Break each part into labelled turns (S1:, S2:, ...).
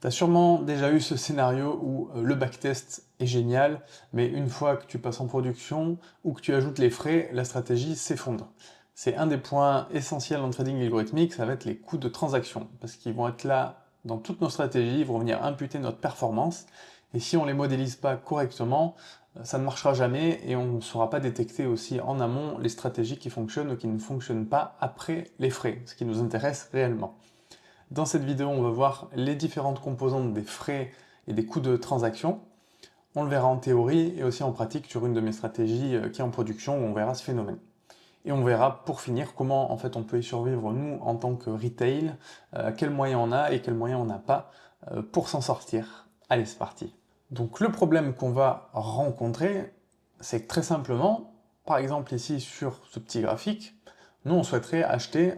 S1: Tu as sûrement déjà eu ce scénario où le backtest est génial, mais une fois que tu passes en production ou que tu ajoutes les frais, la stratégie s'effondre. C'est un des points essentiels en trading algorithmique, ça va être les coûts de transaction, parce qu'ils vont être là dans toutes nos stratégies, ils vont venir imputer notre performance, et si on ne les modélise pas correctement, ça ne marchera jamais et on ne saura pas détecter aussi en amont les stratégies qui fonctionnent ou qui ne fonctionnent pas après les frais, ce qui nous intéresse réellement. Dans cette vidéo, on va voir les différentes composantes des frais et des coûts de transaction. On le verra en théorie et aussi en pratique sur une de mes stratégies qui est en production où on verra ce phénomène. Et on verra pour finir comment en fait on peut y survivre nous en tant que retail, quels moyens on a et quels moyens on n'a pas pour s'en sortir. Allez, c'est parti. Donc le problème qu'on va rencontrer, c'est que très simplement, par exemple ici sur ce petit graphique, nous on souhaiterait acheter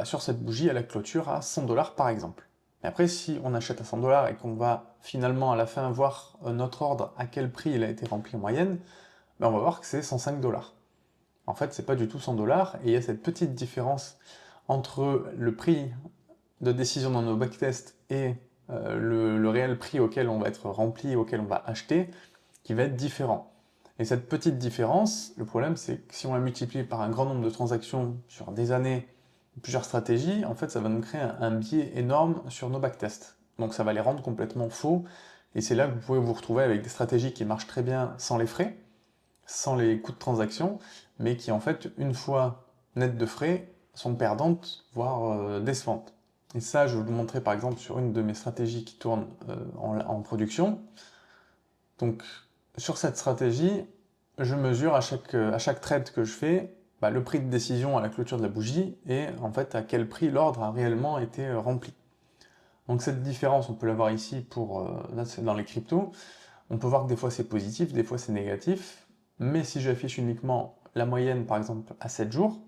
S1: sur cette bougie à la clôture à 100$ par exemple. Mais après, si on achète à 100$ et qu'on va finalement à la fin voir notre ordre à quel prix il a été rempli en moyenne, on va voir que c'est 105$. En fait, c'est pas du tout 100$ et il y a cette petite différence entre le prix de décision dans nos backtests et le réel prix auquel on va être rempli, auquel on va acheter, qui va être différent. Et cette petite différence, le problème c'est que si on la multiplie par un grand nombre de transactions sur des années, plusieurs stratégies, en fait ça va nous créer un biais énorme sur nos backtests. Donc ça va les rendre complètement faux, et c'est là que vous pouvez vous retrouver avec des stratégies qui marchent très bien sans les frais, sans les coûts de transaction, mais qui en fait, une fois nettes de frais, sont perdantes, voire décevantes. Et ça, je vais vous le montrer par exemple sur une de mes stratégies qui tourne en production. Donc, sur cette stratégie, je mesure à chaque trade que je fais le prix de décision à la clôture de la bougie et en fait à quel prix l'ordre a réellement été rempli. Donc cette différence, on peut la voir ici là c'est dans les cryptos. On peut voir que des fois c'est positif, des fois c'est négatif, mais si j'affiche uniquement la moyenne par exemple à 7 jours,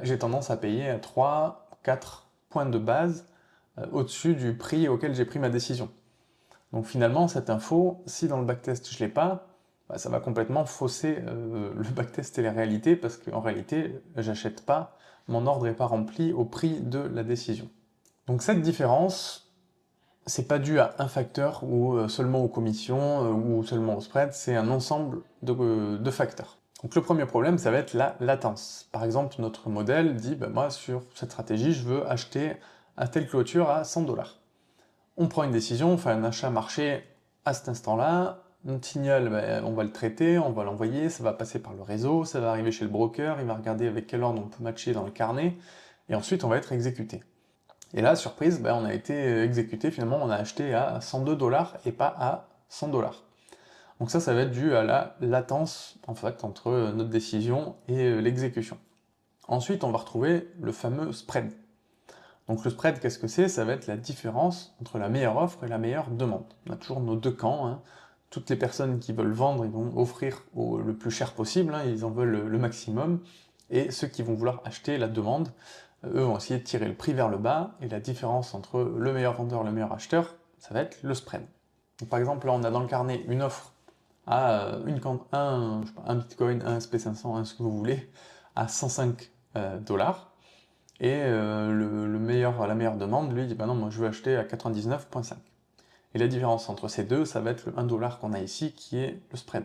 S1: j'ai tendance à payer à 3, 4 points de base au-dessus du prix auquel j'ai pris ma décision. Donc finalement, cette info, si dans le backtest je ne l'ai pas, ça va complètement fausser le backtest et les réalités, parce qu'en réalité, j'achète pas, mon ordre n'est pas rempli au prix de la décision. Donc cette différence, c'est pas dû à un facteur ou seulement aux commissions ou seulement au spread, c'est un ensemble de facteurs. Donc le premier problème, ça va être la latence. Par exemple, notre modèle dit, moi sur cette stratégie, je veux acheter à telle clôture à 100$. On prend une décision, on fait un achat marché à cet instant-là, notre signal, on va le traiter, on va l'envoyer, ça va passer par le réseau, ça va arriver chez le broker, il va regarder avec quel ordre on peut matcher dans le carnet, et ensuite on va être exécuté. Et là, surprise, on a été exécuté, finalement on a acheté à 102$ et pas à 100$. Donc ça va être dû à la latence en fait entre notre décision et l'exécution. Ensuite, on va retrouver le fameux spread. Donc le spread, qu'est-ce que c'est? Ça va être la différence entre la meilleure offre et la meilleure demande. On a toujours nos deux camps, hein. Toutes les personnes qui veulent vendre, ils vont offrir le plus cher possible, hein, ils en veulent le maximum, et ceux qui vont vouloir acheter la demande, eux vont essayer de tirer le prix vers le bas, et la différence entre le meilleur vendeur et le meilleur acheteur, ça va être le spread. Donc, par exemple, là on a dans le carnet une offre à un bitcoin, un SP500, un ce que vous voulez, à 105$. Et la meilleure demande, lui, dit non, moi je veux acheter à 99,5. Et la différence entre ces deux, ça va être le 1$ qu'on a ici, qui est le spread.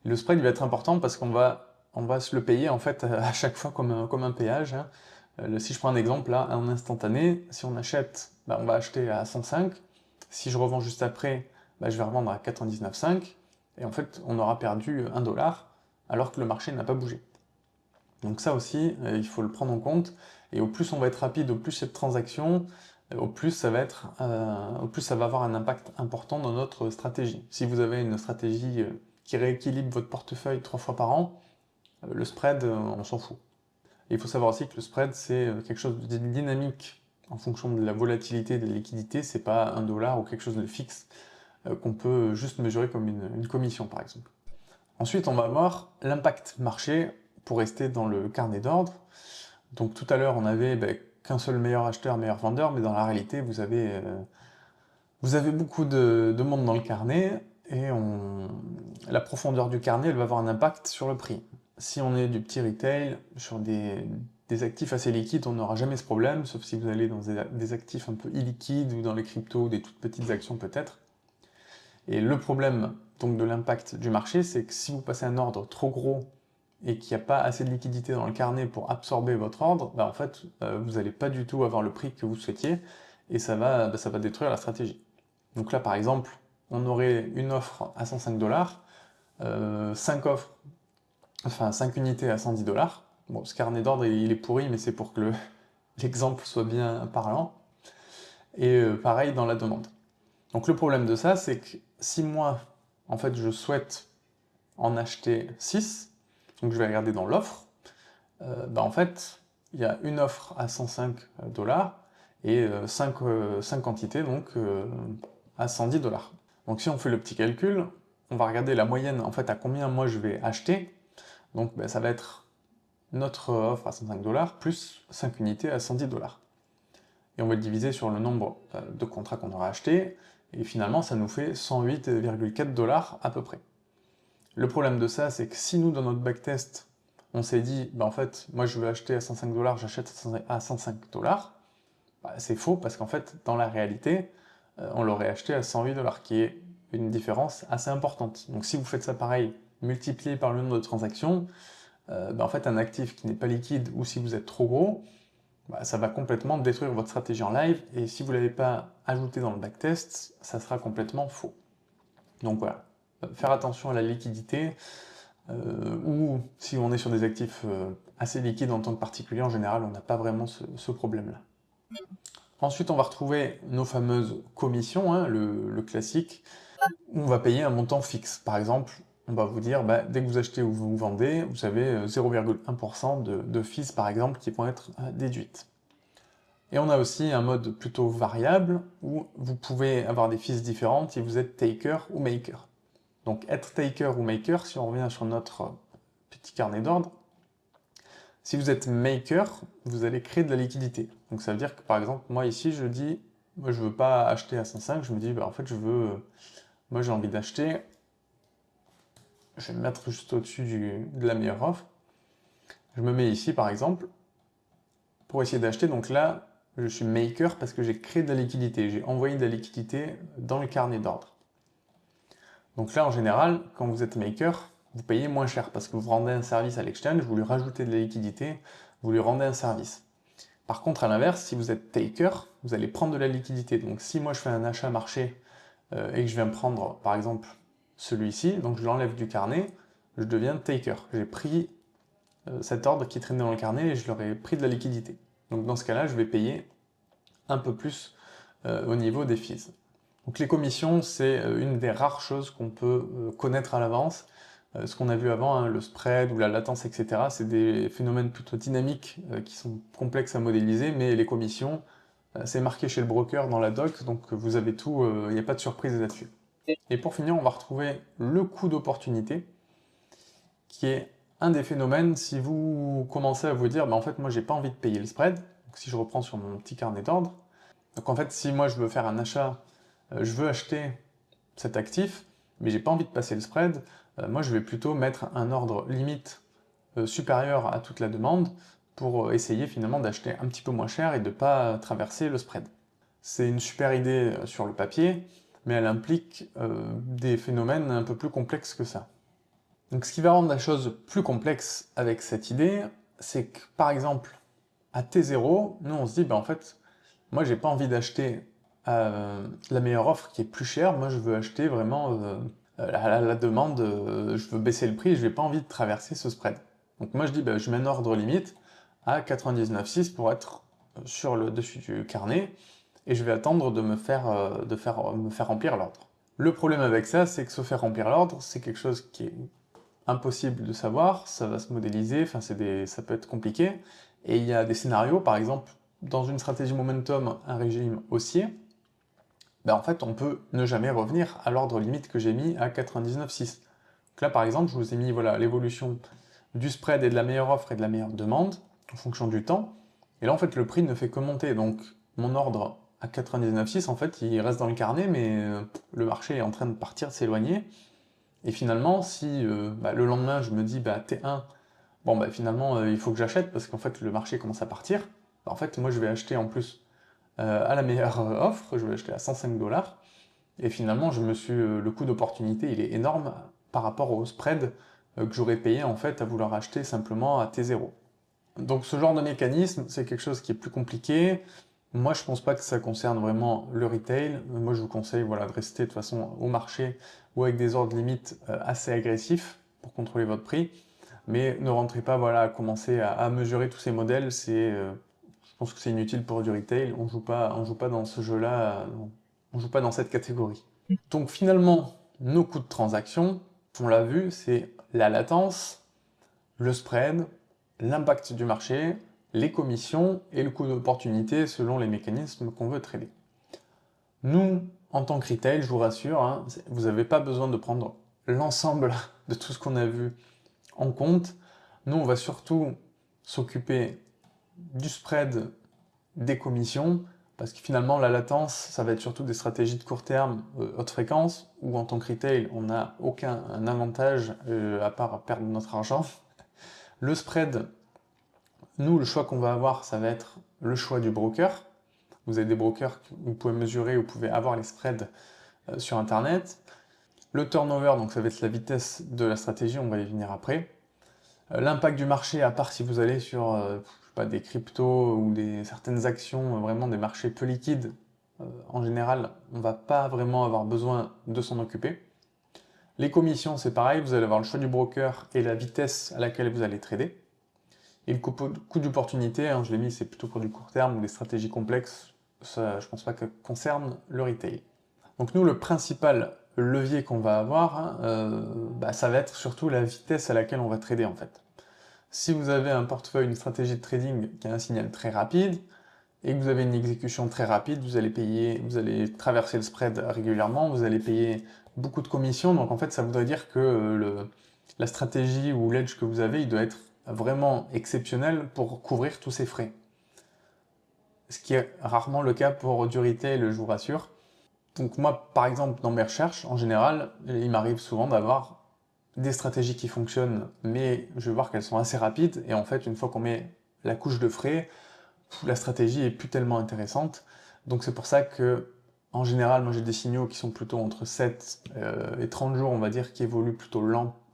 S1: Et le spread, il va être important parce on va se le payer en fait à chaque fois comme un péage, hein. Si je prends un exemple, là, en instantané, si on achète, on va acheter à 105. Si je revends juste après, je vais revendre à 99,5. Et en fait, on aura perdu 1$ alors que le marché n'a pas bougé. Donc ça aussi, il faut le prendre en compte, et au plus on va être rapide, au plus cette transaction, au plus ça va avoir un impact important dans notre stratégie. Si vous avez une stratégie qui rééquilibre votre portefeuille 3 fois par an, le spread, on s'en fout. Et il faut savoir aussi que le spread, c'est quelque chose de dynamique en fonction de la volatilité et de la liquidité, c'est pas 1$ ou quelque chose de fixe qu'on peut juste mesurer comme une commission par exemple. Ensuite, on va voir l'impact marché pour rester dans le carnet d'ordre. Donc tout à l'heure, on avait qu'un seul meilleur acheteur, meilleur vendeur, mais dans la réalité, vous avez beaucoup de monde dans le carnet, et la profondeur du carnet, elle va avoir un impact sur le prix. Si on est du petit retail, sur des des actifs assez liquides, on n'aura jamais ce problème, sauf si vous allez dans des actifs un peu illiquides ou dans les cryptos, des toutes petites actions peut-être. Et le problème donc de l'impact du marché, c'est que si vous passez un ordre trop gros et qu'il n'y a pas assez de liquidité dans le carnet pour absorber votre ordre, en fait, vous n'allez pas du tout avoir le prix que vous souhaitiez, et ça va détruire la stratégie. Donc là, par exemple, on aurait une offre à 105 $, 5 offres, enfin 5 unités à 110 $. Bon, ce carnet d'ordre, il est pourri, mais c'est pour que l'exemple soit bien parlant. Et pareil dans la demande. Donc le problème de ça, c'est que si moi, en fait, je souhaite en acheter 6, donc je vais regarder dans l'offre, en fait, il y a une offre à 105 $ et 5 quantités, donc à 110 $. Donc si on fait le petit calcul, on va regarder la moyenne, en fait, à combien moi je vais acheter. Donc ça va être notre offre à 105 $ plus 5 unités à 110 $. Et on va le diviser sur le nombre de contrats qu'on aura achetés, et finalement ça nous fait 108,4 $ à peu près. Le problème de ça, c'est que si nous, dans notre backtest, on s'est dit, en fait, moi je veux acheter à 105 $, j'achète à 105 $, c'est faux, parce qu'en fait, dans la réalité, on l'aurait acheté à 108 $, qui est une différence assez importante. Donc si vous faites ça pareil, multiplié par le nombre de transactions, en fait, un actif qui n'est pas liquide, ou si vous êtes trop gros, ça va complètement détruire votre stratégie en live, et si vous ne l'avez pas ajouté dans le backtest, ça sera complètement faux. Donc voilà, faire attention à la liquidité, ou si on est sur des actifs assez liquides en tant que particulier, en général, on n'a pas vraiment ce problème-là. Ensuite, on va retrouver nos fameuses commissions, hein, le classique, où on va payer un montant fixe. Par exemple, on va vous dire, dès que vous achetez ou vous vendez, vous avez 0,1% de fees, par exemple, qui vont être déduites. Et on a aussi un mode plutôt variable, où vous pouvez avoir des fees différentes si vous êtes taker ou maker. Donc être taker ou maker, si on revient sur notre petit carnet d'ordre, si vous êtes maker, vous allez créer de la liquidité. Donc ça veut dire que par exemple, moi ici, je dis, moi je veux pas acheter à 105, je me dis, en fait, moi j'ai envie d'acheter, je vais me mettre juste au-dessus de la meilleure offre. Je me mets ici par exemple, pour essayer d'acheter, donc là, je suis maker parce que j'ai créé de la liquidité, j'ai envoyé de la liquidité dans le carnet d'ordre. Donc là, en général, quand vous êtes maker, vous payez moins cher parce que vous rendez un service à l'exchange, vous lui rajoutez de la liquidité, vous lui rendez un service. Par contre, à l'inverse, si vous êtes taker, vous allez prendre de la liquidité. Donc si moi je fais un achat marché et que je viens prendre, par exemple, celui-ci, donc je l'enlève du carnet, je deviens taker. J'ai pris cet ordre qui traînait dans le carnet et je leur ai pris de la liquidité. Donc dans ce cas-là, je vais payer un peu plus au niveau des fees. Donc les commissions, c'est une des rares choses qu'on peut connaître à l'avance. Ce qu'on a vu avant, hein, le spread ou la latence, etc., c'est des phénomènes plutôt dynamiques qui sont complexes à modéliser, mais les commissions, c'est marqué chez le broker dans la doc, donc vous avez tout, il n'y a pas de surprise là-dessus. Et pour finir, on va retrouver le coût d'opportunité, qui est un des phénomènes, si vous commencez à vous dire, en fait, moi, j'ai pas envie de payer le spread, donc si je reprends sur mon petit carnet d'ordre, donc en fait, si moi, je veux faire un achat, je veux acheter cet actif, mais j'ai pas envie de passer le spread, moi, je vais plutôt mettre un ordre limite supérieur à toute la demande pour essayer finalement d'acheter un petit peu moins cher et de ne pas traverser le spread. C'est une super idée sur le papier, mais elle implique des phénomènes un peu plus complexes que ça. Donc ce qui va rendre la chose plus complexe avec cette idée, c'est que par exemple, à T0, nous on se dit, en fait, moi j'ai pas envie d'acheter la meilleure offre qui est plus chère, moi je veux acheter vraiment la demande, je veux baisser le prix et je n'ai pas envie de traverser ce spread. Donc moi je dis, je mets un ordre limite à 99,6 pour être sur le dessus du carnet et je vais attendre de me faire remplir l'ordre. Le problème avec ça, c'est que se faire remplir l'ordre, c'est quelque chose qui est impossible de savoir, ça va se modéliser, enfin ça peut être compliqué, et il y a des scénarios, par exemple, dans une stratégie momentum, un régime haussier, en fait, on peut ne jamais revenir à l'ordre limite que j'ai mis à 99,6. Donc là, par exemple, je vous ai mis l'évolution du spread et de la meilleure offre et de la meilleure demande, en fonction du temps, et là, en fait, le prix ne fait que monter, donc mon ordre à 99,6, en fait, il reste dans le carnet, mais le marché est en train de partir, de s'éloigner, et finalement, si le lendemain, je me dis, T1, bon bah finalement il faut que j'achète parce qu'en fait le marché commence à partir. Bah, en fait moi je vais acheter en plus à la meilleure offre, je vais acheter à 105 $, et finalement le coût d'opportunité il est énorme par rapport au spread que j'aurais payé en fait à vouloir acheter simplement à T0. Donc ce genre de mécanisme, c'est quelque chose qui est plus compliqué. Moi, je pense pas que ça concerne vraiment le retail. Moi, je vous conseille voilà, de rester de toute façon au marché ou avec des ordres limites assez agressifs pour contrôler votre prix. Mais ne rentrez pas voilà, à commencer à mesurer tous ces modèles. Je pense que c'est inutile pour du retail. On joue pas dans ce jeu-là. On joue pas dans cette catégorie. Donc finalement, nos coûts de transaction, on l'a vu, c'est la latence, le spread, l'impact du marché, les commissions et le coût d'opportunité selon les mécanismes qu'on veut trader. Nous, en tant que retail, je vous rassure, hein, vous n'avez pas besoin de prendre l'ensemble de tout ce qu'on a vu en compte. Nous, on va surtout s'occuper du spread, des commissions, parce que finalement, la latence, ça va être surtout des stratégies de court terme, haute fréquence, où en tant que retail, on n'a aucun avantage à part perdre notre argent. Le spread, nous, le choix qu'on va avoir, ça va être le choix du broker. Vous avez des brokers que vous pouvez mesurer, vous pouvez avoir les spreads sur Internet. Le turnover, donc ça va être la vitesse de la stratégie, on va y venir après. L'impact du marché, à part si vous allez sur je sais pas, des cryptos ou certaines actions, vraiment des marchés peu liquides, en général, on ne va pas vraiment avoir besoin de s'en occuper. Les commissions, c'est pareil, vous allez avoir le choix du broker et la vitesse à laquelle vous allez trader. Et le coût d'opportunité, hein, je l'ai mis, c'est plutôt pour du court terme ou des stratégies complexes, ça, je pense pas que concerne le retail. Donc nous, le principal levier qu'on va avoir, hein, ça va être surtout la vitesse à laquelle on va trader en fait. Si vous avez un portefeuille, une stratégie de trading qui a un signal très rapide, et que vous avez une exécution très rapide, vous allez traverser le spread régulièrement, vous allez payer beaucoup de commissions, donc en fait ça voudrait dire que la stratégie ou l'edge que vous avez, il doit être vraiment exceptionnel pour couvrir tous ces frais. Ce qui est rarement le cas pour du retail, je vous rassure. Donc moi, par exemple, dans mes recherches, en général, il m'arrive souvent d'avoir des stratégies qui fonctionnent, mais je vais voir qu'elles sont assez rapides, et en fait, une fois qu'on met la couche de frais, la stratégie est plus tellement intéressante. Donc c'est pour ça que, en général, moi j'ai des signaux qui sont plutôt entre 7 et 30 jours, on va dire, qui évoluent plutôt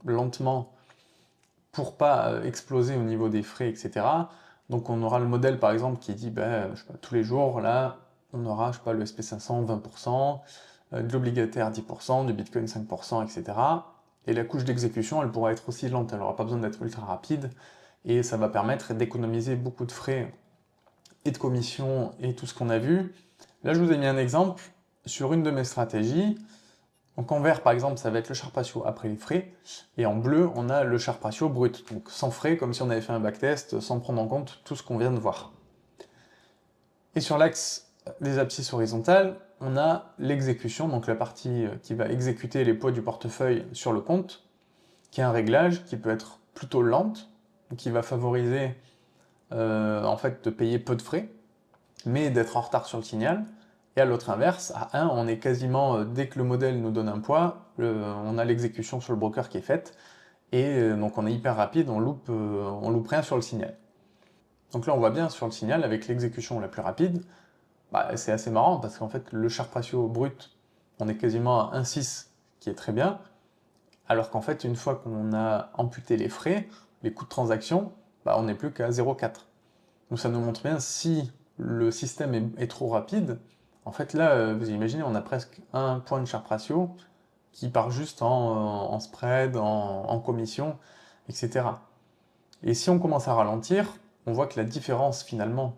S1: lentement pour pas exploser au niveau des frais, etc. Donc on aura le modèle par exemple qui dit, je sais pas, tous les jours, là, on aura, je sais pas, le SP500 20%, de l'obligataire 10%, du Bitcoin 5%, etc. Et la couche d'exécution, elle pourra être aussi lente, elle n'aura pas besoin d'être ultra rapide, et ça va permettre d'économiser beaucoup de frais et de commissions et tout ce qu'on a vu. Là, je vous ai mis un exemple sur une de mes stratégies. Donc en vert, par exemple, ça va être le Sharpe ratio après les frais, et en bleu, on a le Sharpe ratio brut, donc sans frais, comme si on avait fait un backtest, sans prendre en compte tout ce qu'on vient de voir. Et sur l'axe des abscisses horizontales, on a l'exécution, donc la partie qui va exécuter les poids du portefeuille sur le compte, qui est un réglage qui peut être plutôt lente, qui va favoriser en fait de payer peu de frais, mais d'être en retard sur le signal. Et à l'autre inverse, à 1, on est quasiment, dès que le modèle nous donne un poids, on a l'exécution sur le broker qui est faite, et donc on est hyper rapide, on loupe rien sur le signal. Donc là on voit bien sur le signal, avec l'exécution la plus rapide, c'est assez marrant, parce qu'en fait le Sharpe ratio brut, on est quasiment à 1,6, qui est très bien, alors qu'en fait une fois qu'on a amputé les frais, les coûts de transaction, on n'est plus qu'à 0,4. Donc ça nous montre bien si le système est trop rapide, en fait là, vous imaginez, on a presque un point de Sharpe ratio qui part juste en spread, en commission, etc. Et si on commence à ralentir, on voit que la différence finalement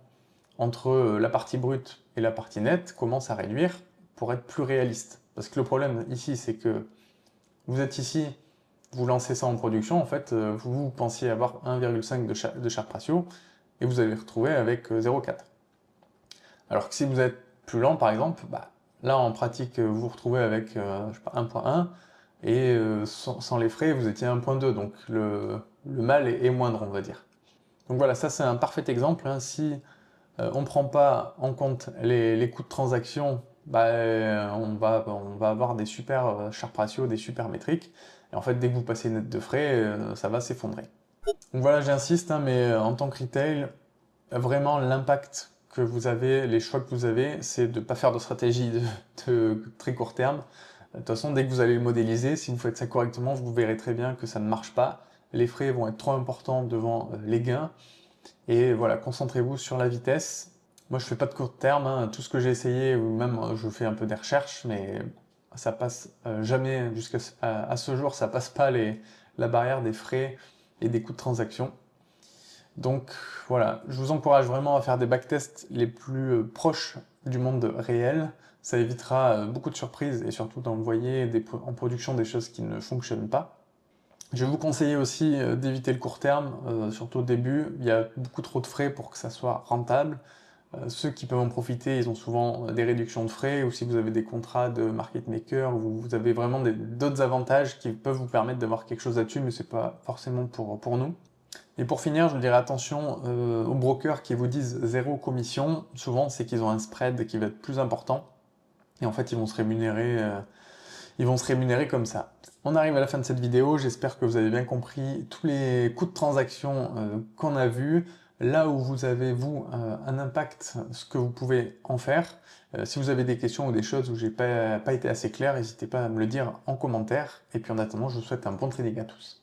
S1: entre la partie brute et la partie nette commence à réduire pour être plus réaliste. Parce que le problème ici, c'est que vous êtes ici, vous lancez ça en production, en fait, vous pensiez avoir 1,5 de Sharpe ratio, et vous allez retrouver avec 0,4. Alors que si vous êtes plus lent, par exemple, là en pratique, vous vous retrouvez avec je sais pas, 1,1, et sans les frais, vous étiez à 1,2, donc le mal est moindre, on va dire. Donc voilà, ça c'est un parfait exemple, hein. Si on ne prend pas en compte les coûts de transaction, on va avoir des super Sharpe ratio, des super métriques, et en fait, dès que vous passez net de frais, ça va s'effondrer. Donc voilà, j'insiste, hein, mais en tant que retail, vraiment l'impact que vous avez, les choix que vous avez, c'est de ne pas faire de stratégie de très court terme. De toute façon, dès que vous allez le modéliser, si vous faites ça correctement, vous verrez très bien que ça ne marche pas. Les frais vont être trop importants devant les gains. Et voilà, concentrez-vous sur la vitesse. Moi, je fais pas de court terme, hein. Tout ce que j'ai essayé, ou même je fais un peu des recherches, mais ça passe jamais, jusqu'à à ce jour, ça passe pas la barrière des frais et des coûts de transaction. Donc voilà, je vous encourage vraiment à faire des backtests les plus proches du monde réel. Ça évitera beaucoup de surprises et surtout d'envoyer en production des choses qui ne fonctionnent pas. Je vais vous conseiller aussi d'éviter le court terme, surtout au début. Il y a beaucoup trop de frais pour que ça soit rentable. Ceux qui peuvent en profiter, ils ont souvent des réductions de frais, ou si vous avez des contrats de market maker, vous avez vraiment d'autres avantages qui peuvent vous permettre d'avoir quelque chose là-dessus, mais c'est pas forcément pour nous. Et pour finir, je vous dirais attention aux brokers qui vous disent zéro commission. Souvent, c'est qu'ils ont un spread qui va être plus important. Et en fait, ils vont se rémunérer comme ça. On arrive à la fin de cette vidéo. J'espère que vous avez bien compris tous les coûts de transaction qu'on a vus. Là où vous avez, vous, un impact, ce que vous pouvez en faire. Si vous avez des questions ou des choses où j'ai pas été assez clair, n'hésitez pas à me le dire en commentaire. Et puis en attendant, je vous souhaite un bon trading à tous.